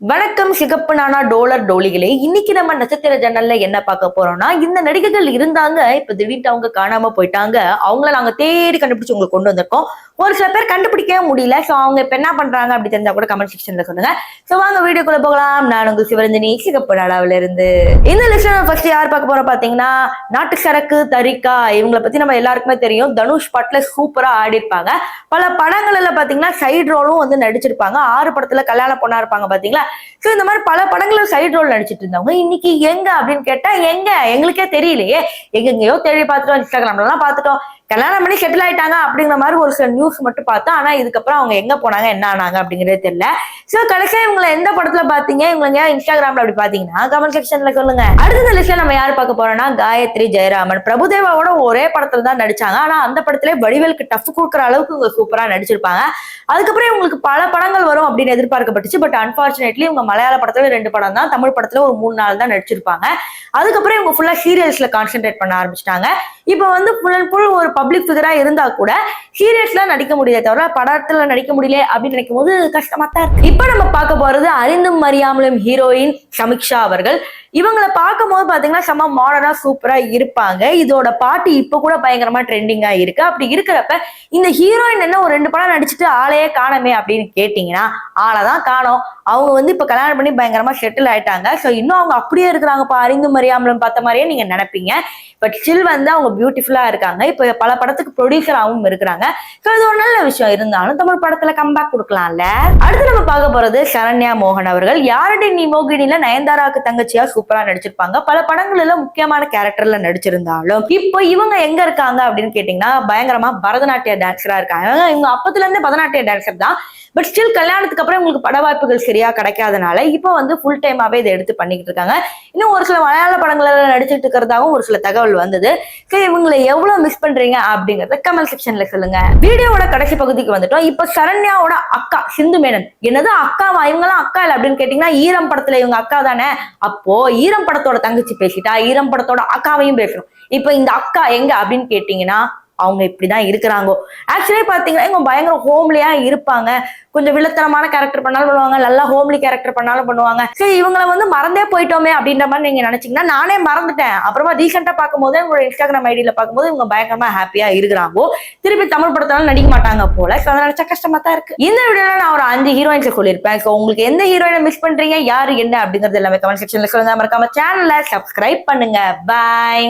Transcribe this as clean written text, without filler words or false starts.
வணக்கம் சிகப்பு நானா டோலர் டோலிகளே. இன்னைக்கு நம்ம நட்சத்திர ஜன்னல்ல என்ன பார்க்க போறோம்னா, இந்த நடிகைகள் இருந்தாங்க, இப்ப திடீர்னு அவங்க காணாம போயிட்டாங்க. அவங்கள நாங்க தேடி கண்டுபிடிச்சு உங்களுக்கு கொண்டு வந்திருக்கோம். ஒரு சில பேர் கண்டுபிடிக்கவே முடியல. சோ அவங்க இப்ப என்ன பண்றாங்க அப்படி தெரிஞ்சா கூட கமெண்ட் செக்ஷன்ல சொல்லுங்க. சோ வாங்க வீடியோக்குள்ள போகலாம். நான் உங்க சிவரஞ்சனி, சிகப்பு நாடாவில இருந்து. இந்த லிஸ்ட்ல ஃபர்ஸ்ட் யார் பார்க்க போறோம் பாத்தீங்கன்னா, நாட்டு சரக்கு தரிகா. இவங்களை பத்தி நம்ம எல்லாருக்குமே தெரியும். தனுஷ் பாட்டுல சூப்பரா ஆடி இருப்பாங்க. பல படங்கள்ல பாத்தீங்கன்னா சைடு ரோலும் வந்து நடிச்சிருப்பாங்க. 6 படத்துல கல்யாண பொண்ணா இருப்பாங்க பாத்தீங்களா. சோ இந்த மாதிரி பல படங்கள்ல சைடு ரோல் நடிச்சிட்டு இருந்தவங்க இன்னைக்கு எங்க அப்படின்னு கேட்டா, எங்களுக்கே தெரியலையே. எங்கெங்கயோ தேடி பார்த்துட்டோம், இன்ஸ்டாகிராம்ல எல்லாம் பார்த்துட்டோம். கல்யாணம் பண்ணி செட்டில் ஆயிட்டாங்க அப்படிங்கிற மாதிரி ஒரு சில நியூஸ் மட்டும் பார்த்தோம். ஆனா இதுக்கப்புறம் அவங்க எங்க போனாங்க, என்ன ஆனாங்க அப்படிங்கறது தெரியல. சோ கடைசியா இவங்களை எந்த படத்துல பாத்தீங்க, இவங்க இன்ஸ்டாகிராம்ல அப்படி பாத்தீங்கன்னா கமெண்ட் செக்ஷன்ல சொல்லுங்க. அடுத்த லிஸ்ட்ல நம்ம யார் பார்க்க போறோம்னா, காயத்ரி ஜெயராமன். பிரபுதேவாவோட ஒரே படத்துல தான் நடிச்சாங்க. ஆனா அந்த படத்துல வடிவேலுக்கு டஃப் கொடுக்குற அளவுக்கு இவங்க சூப்பரா நடிச்சிருப்பாங்க. அதுக்கப்புறம் இவங்களுக்கு பல படங்கள் வரும் அப்படின்னு எதிர்பார்க்கப்பட்டுச்சு. பட் அன்பார்ச்சுனேட்லி இவங்க மலையாள படத்துல 2 படம் தான், தமிழ் படத்துல ஒரு 3-4 தான் நடிச்சிருப்பாங்க. அதுக்கப்புறம் இவங்க ஃபுல்லா சீரியல்ஸ்ல கான்சென்ட்ரேட் பண்ண ஆரம்பிச்சிட்டாங்க. இப்ப வந்து ஃபுல் அண்ட் ஃபுல் ஒரு பப்ளிக் ஃபிகரா இருந்தா கூட சீரியஸ்ல நடிக்க முடியல, தவிர படத்துல நடிக்க முடியல அப்படின்னு நினைக்கும் போது கஷ்டமா தான் இருக்கு. இப்ப நம்ம பார்க்க போறது அறிந்தும் அறியாமலும் ஹீரோயின் சமீக்ஷா அவர்கள். இவங்களை பார்க்கும் போது பாத்தீங்கன்னா செம்ம மாடர்னா சூப்பரா இருப்பாங்க. இதோட பாட்டு இப்ப கூட பயங்கரமா ட்ரெண்டிங்கா இருக்கு. அப்படி இருக்கிறப்ப இந்த ஹீரோயின் என்ன ஒரு 2 படம் நடிச்சுட்டு ஆளையே காணமே அப்படின்னு கேட்டீங்கன்னா, ஆளைதான் காணோம். அவங்க வந்து இப்ப கல்யாணம் பண்ணி பயங்கரமா செட்டில் ஆயிட்டாங்க. சோ இன்னும் அவங்க அப்படியே இருக்கிறாங்கப்பா, அறிந்தும் அறியாமலும் பார்த்த மாதிரியே நீங்க நினைப்பீங்க. பட் ஸ்டில் வந்து அவங்க பியூட்டிஃபுல்லா இருக்காங்க. இப்ப பல படத்துக்கு ப்ரொடியூசராகவும் இருக்கிறாங்க. சோ இது ஒரு நல்ல விஷயம். இருந்தாலும் தமிழ் படத்துல கம்பேக் கொடுக்கலாம்ல. அடுத்து நம்ம பார்க்க போறது சரண்யா மோகன் அவர்கள். யாரடி நீ மோகினில நயன்தாராக்கு தங்கச்சியா சூப்பரா நடிச்சிருப்பாங்க. பல படங்கள்ல முக்கியமான கேரக்டர்ல நடிச்சிருந்தாலும் இப்போ இவங்க எங்க இருக்காங்க அப்படின்னு கேட்டீங்கன்னா, பயங்கரமா பரதநாட்டிய டான்ஸரா இருக்காங்க. இவங்க அப்பத்துல இருந்தே பரதநாட்டிய டான்சர் தான். பட் ஸ்டில் கல்யாணத்துக்கு அப்புறம் உங்களுக்கு பட வாய்ப்புகள் சரியா கிடைக்காதனால இப்போ வந்து ஃபுல் டைமாவே இதை எடுத்து பண்ணிக்கிட்டு இருக்காங்க. இன்னும் ஒரு சில மலையாள படங்கள்ல நடிச்சிட்டு இருக்கிறதாவும் ஒரு சில தகவல் வந்தது. இவங்களை எவ்வளவு மிஸ் பண்றீங்க அப்படிங்கறத கமெண்ட் செக்ஷன்ல சொல்லுங்க. வீடியோவோட கடைசி பகுதிக்கு வந்துட்டோம். இப்ப சரண்யாவோட அக்கா சிந்து மேனன், என்னது அக்காவா, இவங்கெல்லாம் அக்கா இல்ல அப்படின்னு கேட்டீங்கன்னா, ஈரம் படத்துல இவங்க அக்கா தானே. அப்போ ஈரம் படத்தோட தங்கச்சி பேசிட்டா ஈரம் படத்தோட அக்காவையும் பேசணும். இப்ப இந்த அக்கா எங்க அப்படின்னு கேட்டீங்கன்னா, அவங்க இப்படிதான் இருக்கிறாங்க. ஆக்சுவலி பாத்தீங்கன்னா இவங்க பயங்கர ஹோம்லியா இருப்பாங்க. கொஞ்சம் வில்லத்தனமான கேரக்டர் பண்ணாலும் பண்ணுவாங்க, நல்லா ஹோம்லி கேரக்டர் பண்ணாலும் பண்ணுவாங்க. சரி இவங்களை வந்து மறந்தே போயிட்டோமே அப்படின்ற மாதிரி நீங்க நினைச்சீங்கன்னா, நானே மறந்துட்டேன். அப்புறமா ரீசெண்டா பார்க்கும்போது உங்களோட இன்ஸ்டாகிராம் ஐடியில பார்க்கும்போது இவங்க பயங்கரமா ஹாப்பியா இருக்கிறாங்க. திருப்பி தமிழ் படத்தாலும் நடிக்க மாட்டாங்க போல. அதை நினைச்சா கஷ்டமா தான் இருக்கு. இந்த வீடியோல நான் ஒரு 5 ஹீரோயின்ஸ் சொல்லியிருப்பேன். உங்களுக்கு எந்த ஹீரோயினை மிஸ் பண்றீங்க, யாரு என்ன அப்படிங்கிறது எல்லாமே கமெண்ட் செக்ஷன்ல சொல்லுங்க. மறக்காம சேனலை சப்ஸ்கிரைப் பண்ணுங்க. பாய்.